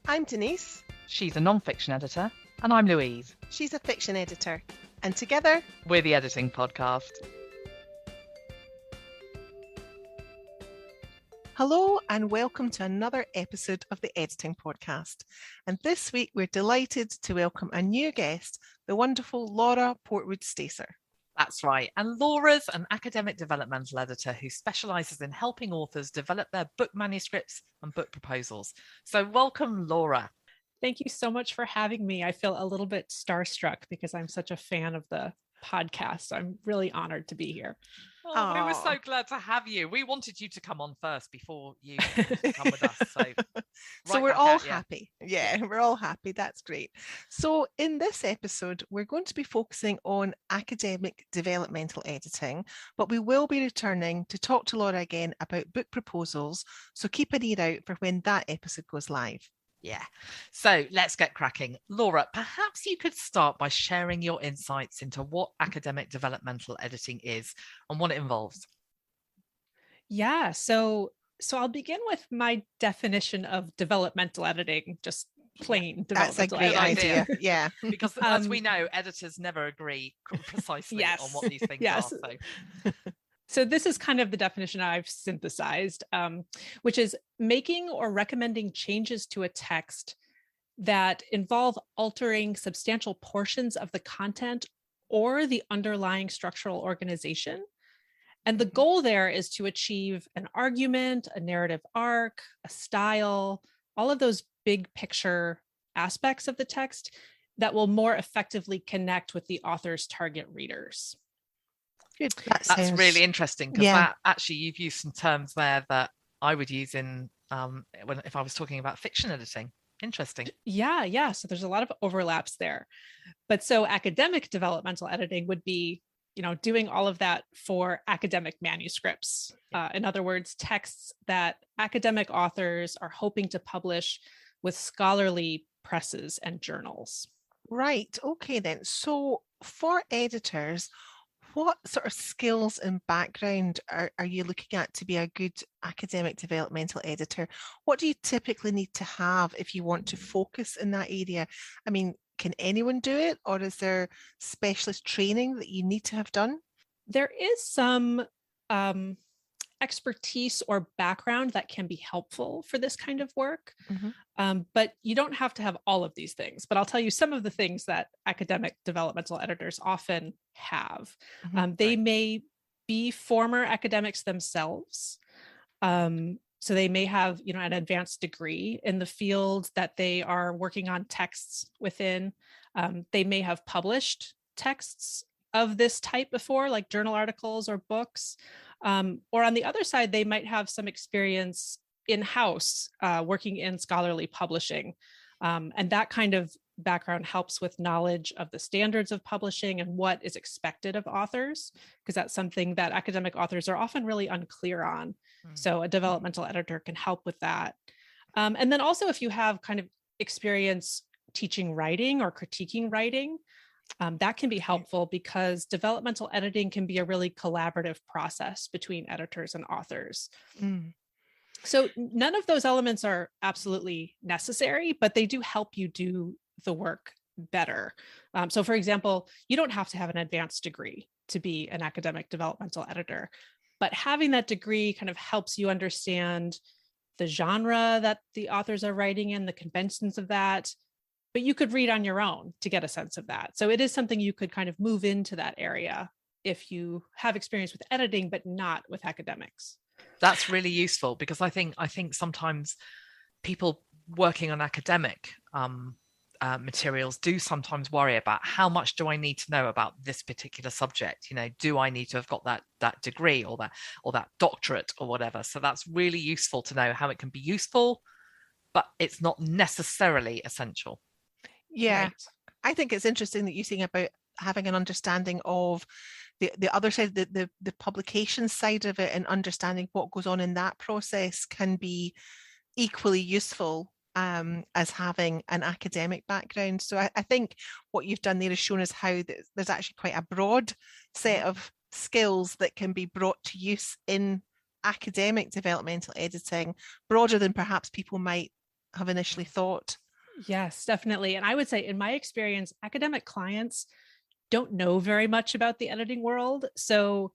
I'm Denise. She's a non-fiction editor. And I'm Louise. She's a fiction editor. And together, we're the Editing Podcast. Hello and welcome to another episode of the Editing Podcast. And this week we're delighted to welcome a new guest, the wonderful Laura Portwood-Stacer. That's right. And Laura's an academic developmental editor who specialises in helping authors develop their book manuscripts and book proposals. So welcome, Laura. Thank you so much for having me. I feel a little bit starstruck because I'm such a fan of the podcast. So I'm really honored to be here. Oh, we were so glad to have you. We wanted you to come on first before you come with us. So we're all happy. Yeah, we're all happy. That's great. So in this episode, we're going to be focusing on academic developmental editing, but we will be returning to talk to Laura again about book proposals. So keep an ear out for when that episode goes live. Yeah. So let's get cracking. Laura, perhaps you could start by sharing your insights into what academic developmental editing is and what it involves. Yeah. So I'll begin with my definition of developmental editing, just plain developmental editing. That's a great idea. Yeah. Because as we know, editors never agree precisely on what these things are. So this is kind of the definition I've synthesized, which is making or recommending changes to a text that involve altering substantial portions of the content or the underlying structural organization. And the goal there is to achieve an argument, a narrative arc, a style, all of those big picture aspects of the text that will more effectively connect with the author's target readers. Good. That's really interesting because that actually you've used some terms there that I would use in if I was talking about fiction editing. Interesting. Yeah. So there's a lot of overlaps there. But so academic developmental editing would be, doing all of that for academic manuscripts. In other words, texts that academic authors are hoping to publish with scholarly presses and journals. Right. Okay, then. So for editors, what sort of skills and background are you looking at to be a good academic developmental editor? What do you typically need to have if you want to focus in that area? I mean, can anyone do it, or is there specialist training that you need to have done? There is some expertise or background that can be helpful for this kind of work. Mm-hmm. But you don't have to have all of these things. But I'll tell you some of the things that academic developmental editors often have. Mm-hmm. They may be former academics themselves. So they may have, an advanced degree in the field that they are working on texts within. They may have published texts of this type before, like journal articles or books. Or on the other side, they might have some experience in-house working in scholarly publishing. And that kind of background helps with knowledge of the standards of publishing and what is expected of authors, because that's something that academic authors are often really unclear on. So a developmental editor can help with that. And then also if you have kind of experience teaching writing or critiquing writing, that can be helpful because developmental editing can be a really collaborative process between editors and authors. So none of those elements are absolutely necessary, but they do help you do the work better. So for example, you don't have to have an advanced degree to be an academic developmental editor, but having that degree kind of helps you understand the genre that the authors are writing in, the conventions of that. But you could read on your own to get a sense of that. So it is something you could kind of move into that area if you have experience with editing, but not with academics. That's really useful because I think sometimes people working on academic materials do sometimes worry about how much do I need to know about this particular subject? Do I need to have got that degree or that doctorate or whatever? So that's really useful to know how it can be useful, but it's not necessarily essential. Yeah, right. I think it's interesting that you think about having an understanding of the other side, the publication side of it, and understanding what goes on in that process can be equally useful as having an academic background. So I think what you've done there is shown us how there's actually quite a broad set of skills that can be brought to use in academic developmental editing, broader than perhaps people might have initially thought. Yes, definitely. And I would say in my experience, academic clients don't know very much about the editing world. So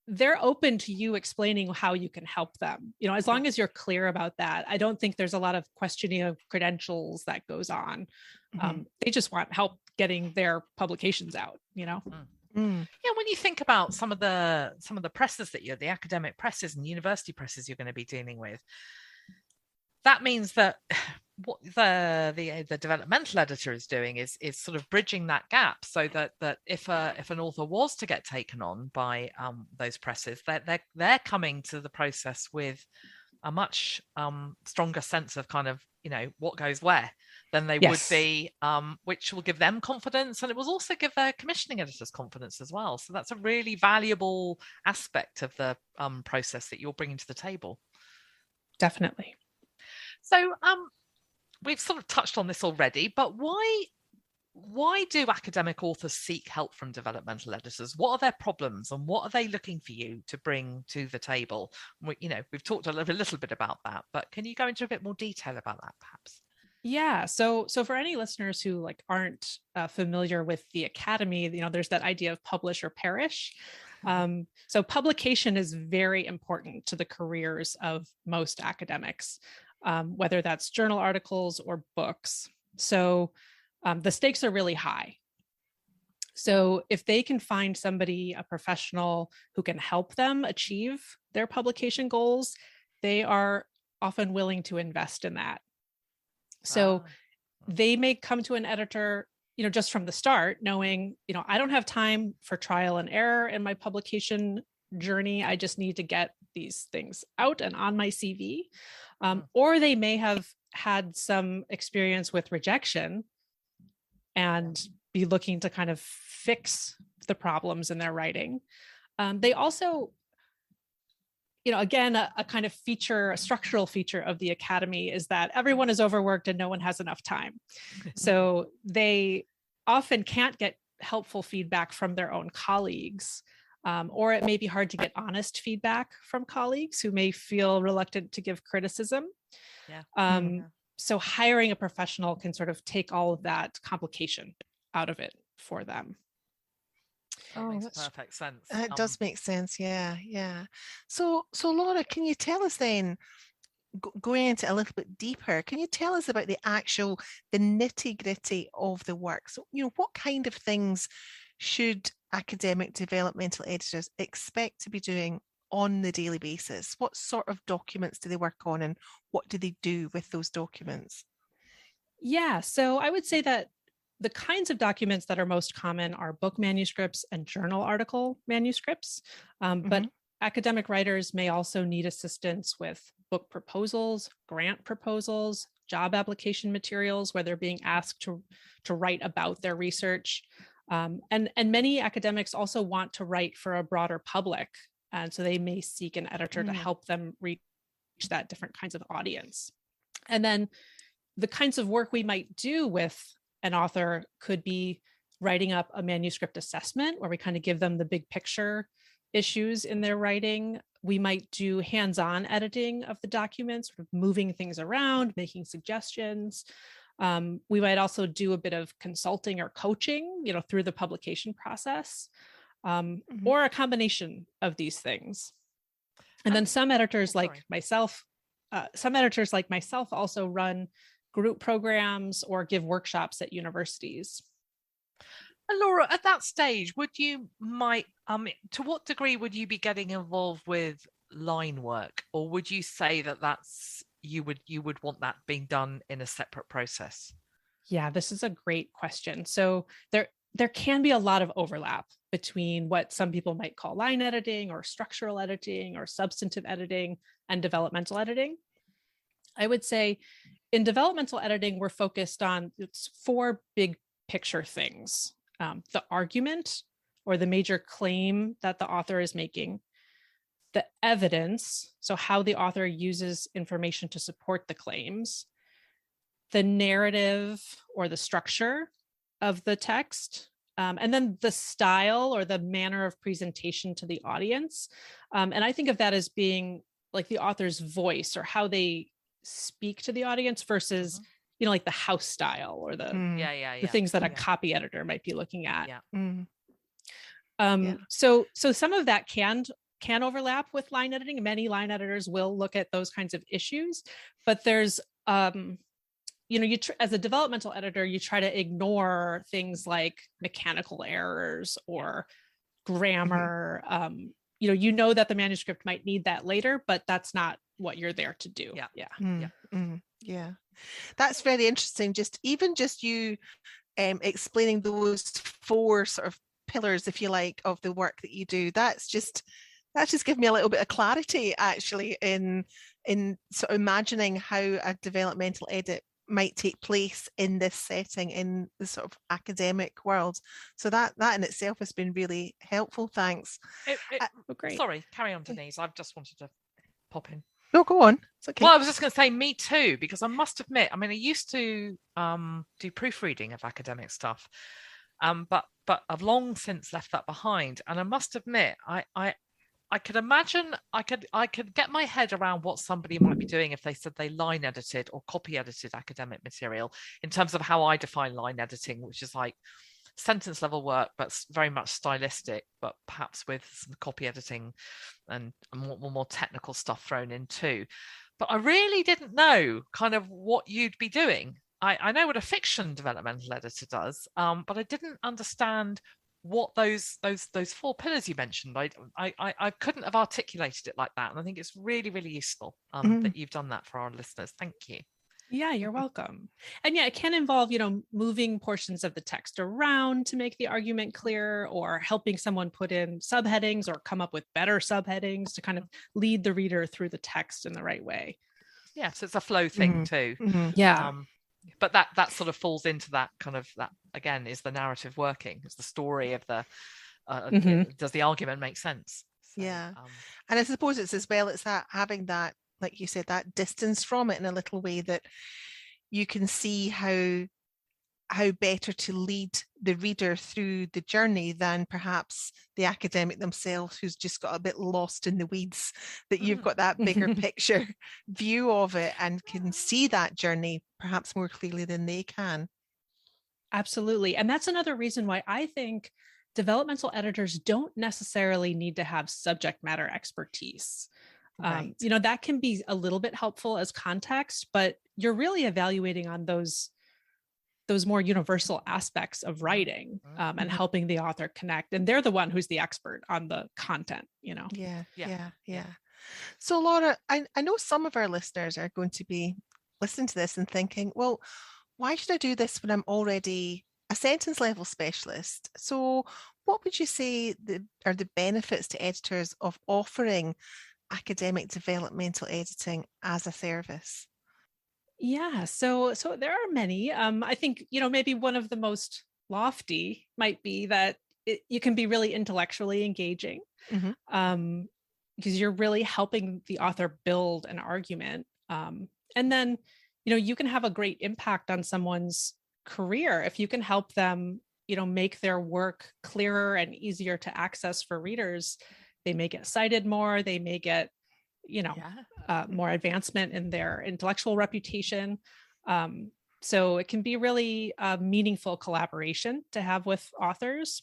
they're open to you explaining how you can help them. As long as you're clear about that, I don't think there's a lot of questioning of credentials that goes on. They just want help getting their publications out, Yeah, when you think about some of the presses that the academic presses and university presses you're going to be dealing with, that means that what the developmental editor is doing is sort of bridging that gap, so that if an author was to get taken on by those presses, they're coming to the process with a much stronger sense of kind of what goes where than they would be, which will give them confidence, and it will also give their commissioning editors confidence as well. So that's a really valuable aspect of the process that you're bringing to the table. Definitely. So we've sort of touched on this already, but why do academic authors seek help from developmental editors? What are their problems, and what are they looking for you to bring to the table? We've talked a little bit about that, but can you go into a bit more detail about that, perhaps? Yeah. So for any listeners who aren't familiar with the academy, there's that idea of publish or perish. So publication is very important to the careers of most academics, whether that's journal articles or books. So the stakes are really high. So if they can find somebody, a professional who can help them achieve their publication goals, they are often willing to invest in that. So they may come to an editor, just from the start, knowing, I don't have time for trial and error in my publication journey. I just need to get these things out and on my CV. Or they may have had some experience with rejection and be looking to kind of fix the problems in their writing. They also, again, a kind of a structural feature of the academy is that everyone is overworked and no one has enough time. So they often can't get helpful feedback from their own colleagues, or it may be hard to get honest feedback from colleagues who may feel reluctant to give criticism. So hiring a professional can sort of take all of that complication out of it for them. That makes perfect sense. It does make sense. Yeah. So Laura, can you tell us then, going into a little bit deeper, can you tell us about the nitty-gritty of the work? So, what kind of things should academic developmental editors expect to be doing on the daily basis? What sort of documents do they work on, and what do they do with those documents? Yeah, so I would say that the kinds of documents that are most common are book manuscripts and journal article manuscripts. But academic writers may also need assistance with book proposals, grant proposals, job application materials where they're being asked to write about their research. And many academics also want to write for a broader public. And so they may seek an editor to help them reach that different kinds of audience. And then the kinds of work we might do with an author could be writing up a manuscript assessment where we kind of give them the big picture issues in their writing. We might do hands-on editing of the documents, sort of moving things around, making suggestions. We might also do a bit of consulting or coaching, through the publication process, or a combination of these things. And then some editors like myself also run group programs or give workshops at universities. And Laura, at that stage, to what degree would you be getting involved with line work, or would you say that you would want that being done in a separate process? Yeah, this is a great question. So there can be a lot of overlap between what some people might call line editing or structural editing or substantive editing and developmental editing. I would say in developmental editing, we're focused on 4 big picture things. The argument or the major claim that the author is making, the evidence, so how the author uses information to support the claims, the narrative or the structure of the text, and then the style or the manner of presentation to the audience. And I think of that as being like the author's voice or how they speak to the audience versus, you know, like the house style or the the things that a copy editor might be looking at. So some of that can overlap with line editing. Many line editors will look at those kinds of issues, but there's you know, as a developmental editor, you try to ignore things like mechanical errors or grammar. You know that the manuscript might need that later, but that's not what you're there to do. Yeah. That's very interesting. Just you explaining those 4 sort of pillars, if you like, of the work that you do. That's just given me a little bit of clarity, actually, in sort of imagining how a developmental edit might take place in this setting, in the sort of academic world. So that in itself has been really helpful. Thanks. Great. Sorry, carry on, Denise. I've just wanted to pop in. No, go on. It's okay. Well, I was just going to say me too, because I must admit, I mean, I used to do proofreading of academic stuff, but I've long since left that behind. And I must admit, I could imagine, I could get my head around what somebody might be doing if they said they line edited or copy edited academic material, in terms of how I define line editing, which is like sentence level work, but very much stylistic, but perhaps with some copy editing and more technical stuff thrown in too. But I really didn't know kind of what you'd be doing. I know what a fiction developmental editor does, but I didn't understand what those 4 pillars you mentioned. I couldn't have articulated it like that, and I think it's really, really useful that you've done that for our listeners. Thank you. Yeah, you're welcome. And yeah, it can involve, you know, moving portions of the text around to make the argument clear, or helping someone put in subheadings or come up with better subheadings to kind of lead the reader through the text in the right way. Yeah, so it's a flow thing too. Yeah. But that sort of falls into that kind of, that again is the narrative working. It's the story of the does the argument make sense? So, and I suppose it's as well, it's that having that, like you said, that distance from it in a little way, that you can see how better to lead the reader through the journey than perhaps the academic themselves, who's just got a bit lost in the weeds, that you've got that bigger picture view of it and can see that journey perhaps more clearly than they can. Absolutely. And that's another reason why I think developmental editors don't necessarily need to have subject matter expertise. Right. You know, that can be a little bit helpful as context, but you're really evaluating on those more universal aspects of writing, and helping the author connect. And they're the one who's the expert on the content, you know? Yeah. So Laura, I know some of our listeners are going to be listening to this and thinking, well, why should I do this when I'm already a sentence level specialist? So what would you say are the benefits to editors of offering academic developmental editing as a service? Yeah, so there are many. I think, you know, maybe one of the most lofty might be that you can be really intellectually engaging, because you're really helping the author build an argument. And then, you know, you can have a great impact on someone's career if you can help them, you know, make their work clearer and easier to access for readers. They may get cited more, they may get, you know, more advancement in their intellectual reputation. So it can be really a meaningful collaboration to have with authors.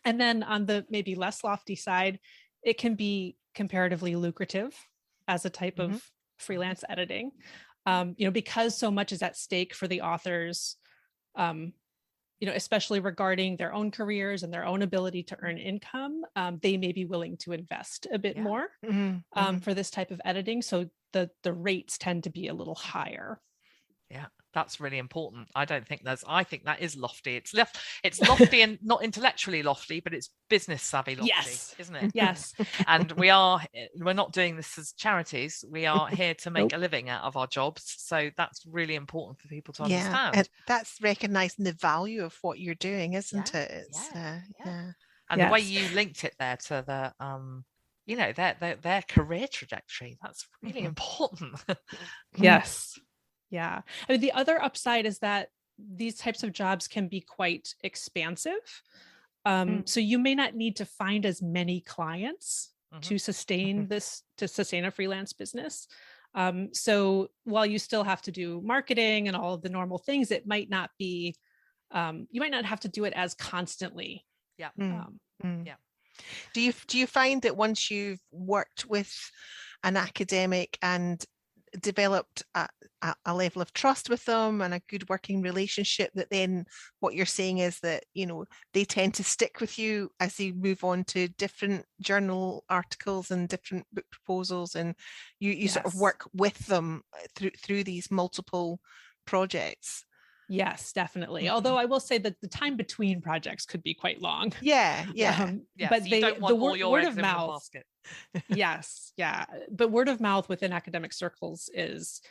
And then on the maybe less lofty side, it can be comparatively lucrative as a type of freelance editing, you know, because so much is at stake for the authors, you know, especially regarding their own careers and their own ability to earn income. They may be willing to invest a bit more for this type of editing. So the rates tend to be a little higher. Yeah, that's really important. I think that is lofty. It's lofty and not intellectually lofty, but it's business savvy lofty, isn't it? Yes. And we're not doing this as charities. We are here to make a living out of our jobs. So that's really important for people to understand. And that's recognizing the value of what you're doing, isn't it? It's, And the way you linked it there to the you know, their career trajectory, that's really important. Yes. Yeah. I mean, the other upside is that these types of jobs can be quite expansive. So you may not need to find as many clients to sustain a freelance business. So while you still have to do marketing and all of the normal things, it might not be, you might not have to do it as constantly. Yeah. Yeah. Do you find that once you've worked with an academic and developed a level of trust with them and a good working relationship, that then what you're saying is that, you know, they tend to stick with you as they move on to different journal articles and different book proposals, and you sort of work with them through these multiple projects? Yes, definitely. Although I will say that the time between projects could be quite long. Yeah. But so you don't want all your word eggs of in one mouth. basket. Yes, yeah. But word of mouth within academic circles is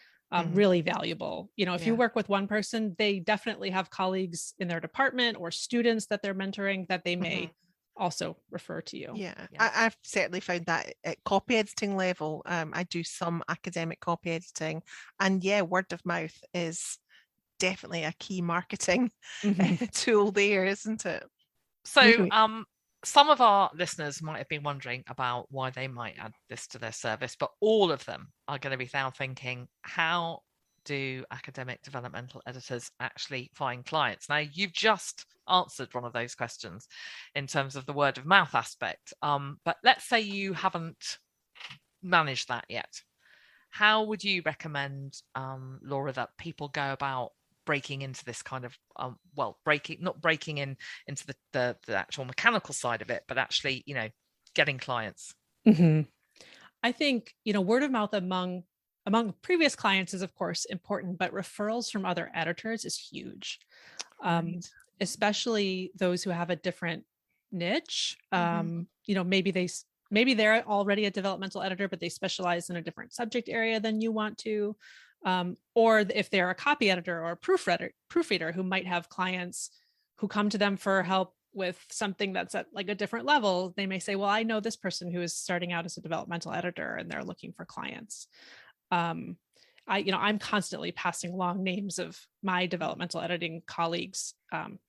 really valuable. You know, if you work with one person, they definitely have colleagues in their department or students that they're mentoring that they may also refer to you. Yeah. I've certainly found that at copy editing level. I do some academic copy editing, and word of mouth is definitely a key marketing tool there, isn't it? So some of our listeners might have been wondering about why they might add this to their service, but all of them are going to be now thinking, how do academic developmental editors actually find clients? Now, you've just answered one of those questions in terms of the word of mouth aspect, but let's say you haven't managed that yet. How would you recommend, Laura, that people go about breaking into this kind of not breaking into the actual mechanical side of it, but actually, you know, getting clients? I think, you know, word of mouth among previous clients is of course important, but referrals from other editors is huge. Especially those who have a different niche. You know, maybe they're already a developmental editor, but they specialize in a different subject area than you want to. Or if they're a copy editor or a proofreader who might have clients who come to them for help with something that's at like a different level, they may say, well, I know this person who is starting out as a developmental editor and they're looking for clients. I'm constantly passing along names of my developmental editing colleagues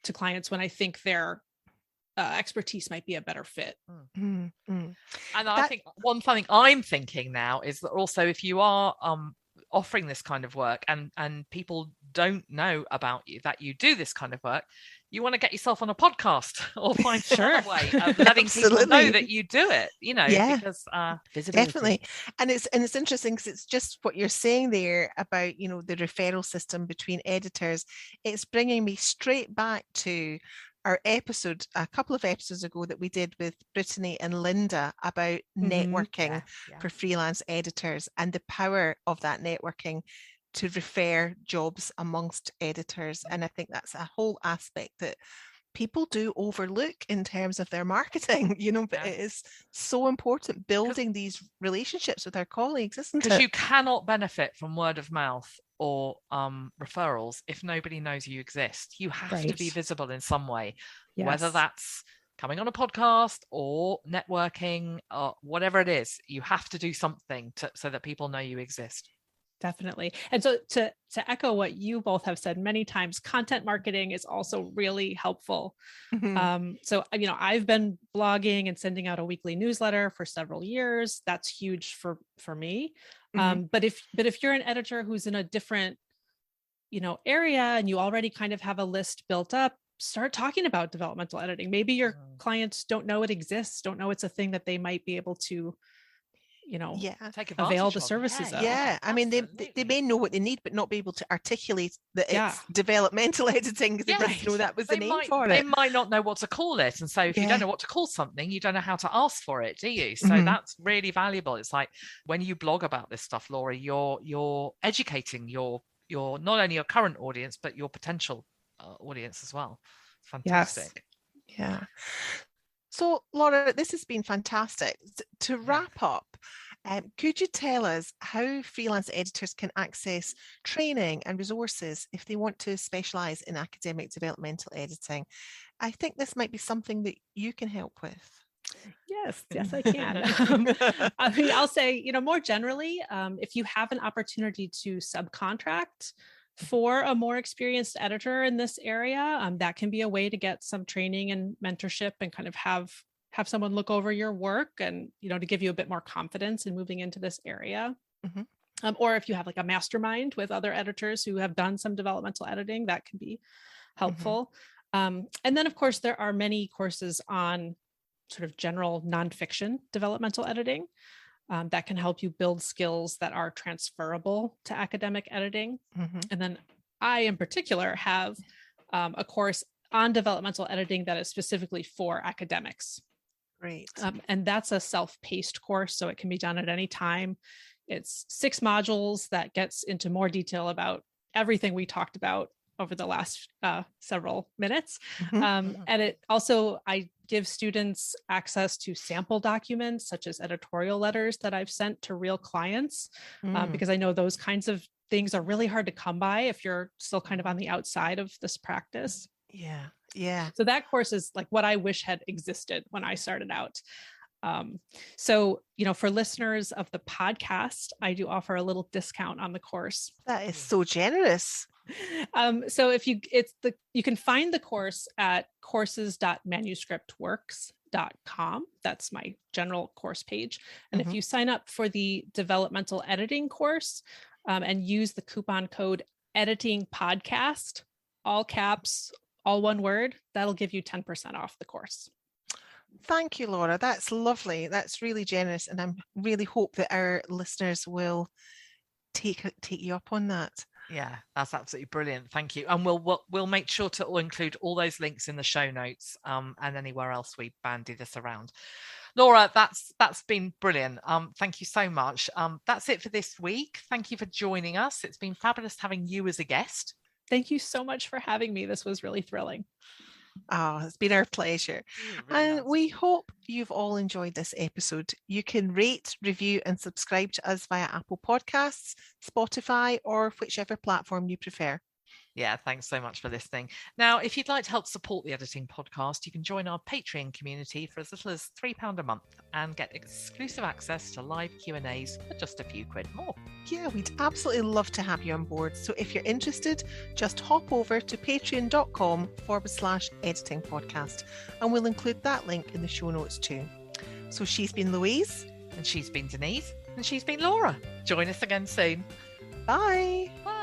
to clients when I think their expertise might be a better fit. And I think one thing I'm thinking now is that also if you are offering this kind of work and people don't know about you, that you do this kind of work, you want to get yourself on a podcast or find another way of letting people know that you do it, you know, because visibility. Definitely. And it's interesting because it's just what you're saying there about, you know, the referral system between editors. It's bringing me straight back to our episode a couple of episodes ago that we did with Brittany and Linda about networking for freelance editors and the power of that networking to refer jobs amongst editors. And I think that's a whole aspect that people do overlook in terms of their marketing, you know, but it is so important building these relationships with our colleagues, isn't it? Because you cannot benefit from word of mouth or referrals if nobody knows you exist. You have to be visible in some way, whether that's coming on a podcast or networking or whatever it is. You have to do something so that people know you exist. Definitely. And so to echo what you both have said many times, content marketing is also really helpful. So, you know, I've been blogging and sending out a weekly newsletter for several years. That's huge for me. But if you're an editor who's in a different, you know, area and you already kind of have a list built up, start talking about developmental editing. Maybe your clients don't know it exists, don't know it's a thing that they might be able to, you know, avail the services of. I mean, they may know what they need, but not be able to articulate that it's developmental editing because they didn't know that was the name for it. They might not know what to call it. And so if you don't know what to call something, you don't know how to ask for it, do you? So that's really valuable. It's like when you blog about this stuff, Laura, you're educating your not only your current audience, but your potential audience as well. Fantastic. Yeah. So, Laura, this has been fantastic. To wrap up, could you tell us how freelance editors can access training and resources if they want to specialise in academic developmental editing? I think this might be something that you can help with. Yes, I can. I mean, I'll say, you know, more generally, if you have an opportunity to subcontract for a more experienced editor in this area, that can be a way to get some training and mentorship and kind of have someone look over your work and, you know, to give you a bit more confidence in moving into this area. Or if you have like a mastermind with other editors who have done some developmental editing, that can be helpful. And then, of course, there are many courses on sort of general nonfiction developmental editing that can help you build skills that are transferable to academic editing. And then I, in particular, have a course on developmental editing that is specifically for academics. Great. And that's a self-paced course, so it can be done at any time. It's 6 modules that gets into more detail about everything we talked about over the last several minutes. And it also, I give students access to sample documents, such as editorial letters that I've sent to real clients, because I know those kinds of things are really hard to come by if you're still kind of on the outside of this practice. Yeah. So that course is like what I wish had existed when I started out. So, for listeners of the podcast, I do offer a little discount on the course. That is so generous. So if you can find the course at courses.manuscriptworks.com. That's my general course page. And if you sign up for the developmental editing course and use the coupon code editing podcast, all caps, all one word, that'll give you 10% off the course. Thank you, Laura. That's lovely. That's really generous. And I really hope that our listeners will take you up on that. Yeah, that's absolutely brilliant. Thank you. And we'll make sure to include all those links in the show notes and anywhere else we bandy this around. Laura, that's been brilliant. Thank you so much. That's it for this week. Thank you for joining us. It's been fabulous having you as a guest. Thank you so much for having me. This was really thrilling. Oh, it's been our pleasure. And we hope you've all enjoyed this episode. You can rate, review, and subscribe to us via Apple Podcasts, Spotify, or whichever platform you prefer. Yeah, thanks so much for listening. Now, if you'd like to help support the Editing Podcast, you can join our Patreon community for as little as £3 a month and get exclusive access to live Q&As for just a few quid more. Yeah, we'd absolutely love to have you on board. So if you're interested, just hop over to patreon.com/editing podcast and we'll include that link in the show notes too. So she's been Louise. And she's been Denise. And she's been Laura. Join us again soon. Bye. Bye.